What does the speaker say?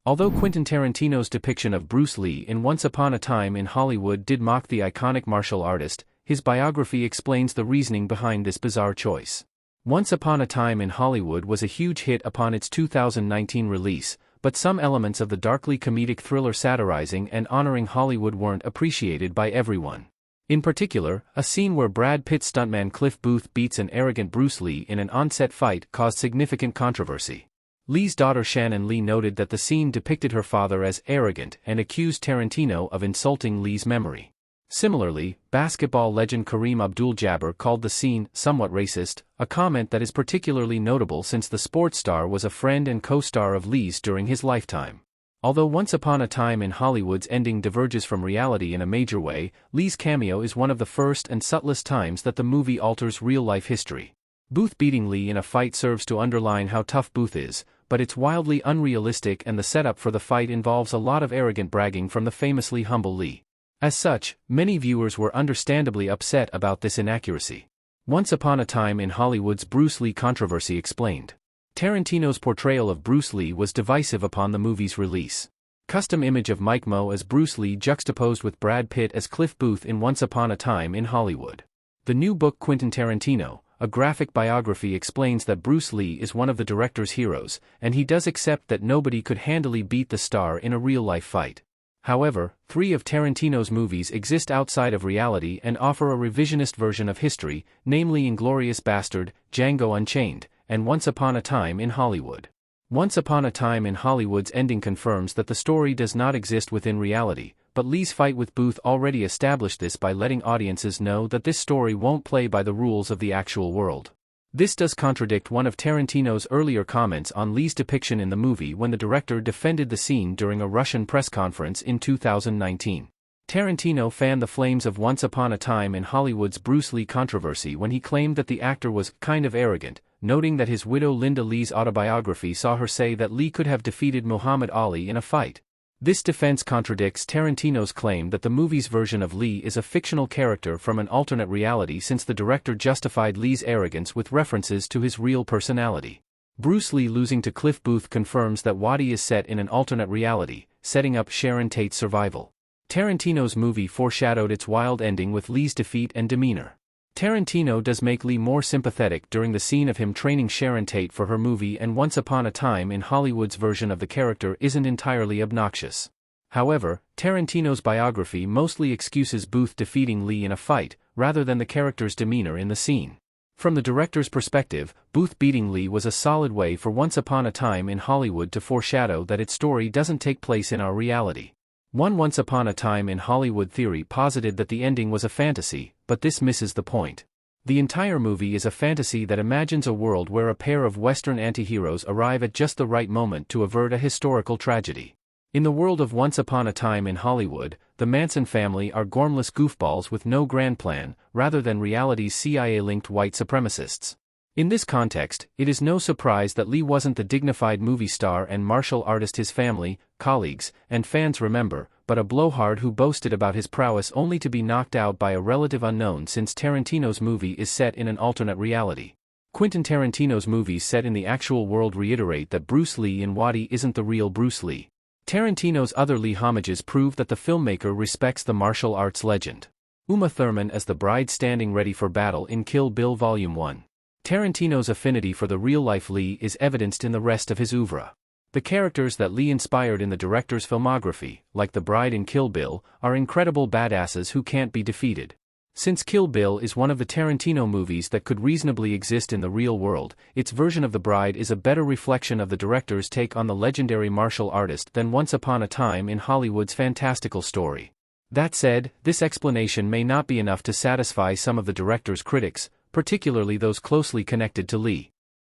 Although Quentin Tarantino's depiction of Bruce Lee in Once Upon a Time in Hollywood did mock the iconic martial artist, his biography explains the reasoning behind this bizarre choice. Once Upon a Time in Hollywood was a huge hit upon its 2019 release, but some elements of the darkly comedic thriller satirizing and honoring Hollywood weren't appreciated by everyone. In particular, a scene where Brad Pitt's stuntman Cliff Booth beats an arrogant Bruce Lee in an on-set fight caused significant controversy. Lee's daughter Shannon Lee noted that the scene depicted her father as arrogant and accused Tarantino of insulting Lee's memory. Similarly, basketball legend Kareem Abdul-Jabbar called the scene somewhat racist, a comment that is particularly notable since the sports star was a friend and co-star of Lee's during his lifetime. Although Once Upon a Time in Hollywood's ending diverges from reality in a major way, Lee's cameo is one of the first and subtlest times that the movie alters real-life history. Booth beating Lee in a fight serves to underline how tough Booth is, but it's wildly unrealistic and the setup for the fight involves a lot of arrogant bragging from the famously humble Lee. As such, many viewers were understandably upset about this inaccuracy. Once Upon a Time in Hollywood's Bruce Lee controversy explained. Tarantino's portrayal of Bruce Lee was divisive upon the movie's release. Custom image of Mike Moe as Bruce Lee juxtaposed with Brad Pitt as Cliff Booth in Once Upon a Time in Hollywood. The new book Quentin Tarantino, a graphic biography, explains that Bruce Lee is one of the director's heroes, and he does accept that nobody could handily beat the star in a real-life fight. However, 3 of Tarantino's movies exist outside of reality and offer a revisionist version of history, namely Inglourious Bastard, Django Unchained, and Once Upon a Time in Hollywood. Once Upon a Time in Hollywood's ending confirms that the story does not exist within reality, but Lee's fight with Booth already established this by letting audiences know that this story won't play by the rules of the actual world. This does contradict one of Tarantino's earlier comments on Lee's depiction in the movie when the director defended the scene during a Russian press conference in 2019. Tarantino fanned the flames of Once Upon a Time in Hollywood's Bruce Lee controversy when he claimed that the actor was kind of arrogant, noting that his widow Linda Lee's autobiography saw her say that Lee could have defeated Muhammad Ali in a fight. This defense contradicts Tarantino's claim that the movie's version of Lee is a fictional character from an alternate reality, since the director justified Lee's arrogance with references to his real personality. Bruce Lee losing to Cliff Booth confirms that OUATIH is set in an alternate reality, setting up Sharon Tate's survival. Tarantino's movie foreshadowed its wild ending with Lee's defeat and demeanor. Tarantino does make Lee more sympathetic during the scene of him training Sharon Tate for her movie, and Once Upon a Time in Hollywood's version of the character isn't entirely obnoxious. However, Tarantino's biography mostly excuses Booth defeating Lee in a fight, rather than the character's demeanor in the scene. From the director's perspective, Booth beating Lee was a solid way for Once Upon a Time in Hollywood to foreshadow that its story doesn't take place in our reality. One Once Upon a Time in Hollywood theory posited that the ending was a fantasy, but this misses the point. The entire movie is a fantasy that imagines a world where a pair of Western antiheroes arrive at just the right moment to avert a historical tragedy. In the world of Once Upon a Time in Hollywood, the Manson family are gormless goofballs with no grand plan, rather than reality's CIA-linked white supremacists. In this context, it is no surprise that Lee wasn't the dignified movie star and martial artist his family, colleagues, and fans remember, but a blowhard who boasted about his prowess only to be knocked out by a relative unknown, since Tarantino's movie is set in an alternate reality. Quentin Tarantino's movies set in the actual world reiterate that Bruce Lee in OUATIH isn't the real Bruce Lee. Tarantino's other Lee homages prove that the filmmaker respects the martial arts legend. Uma Thurman as the bride standing ready for battle in Kill Bill Volume 1. Tarantino's affinity for the real-life Lee is evidenced in the rest of his oeuvre. The characters that Lee inspired in the director's filmography, like the bride in Kill Bill, are incredible badasses who can't be defeated. Since Kill Bill is one of the Tarantino movies that could reasonably exist in the real world, its version of the bride is a better reflection of the director's take on the legendary martial artist than Once Upon a Time in Hollywood's fantastical story. That said, this explanation may not be enough to satisfy some of the director's critics, particularly those closely connected to Lee.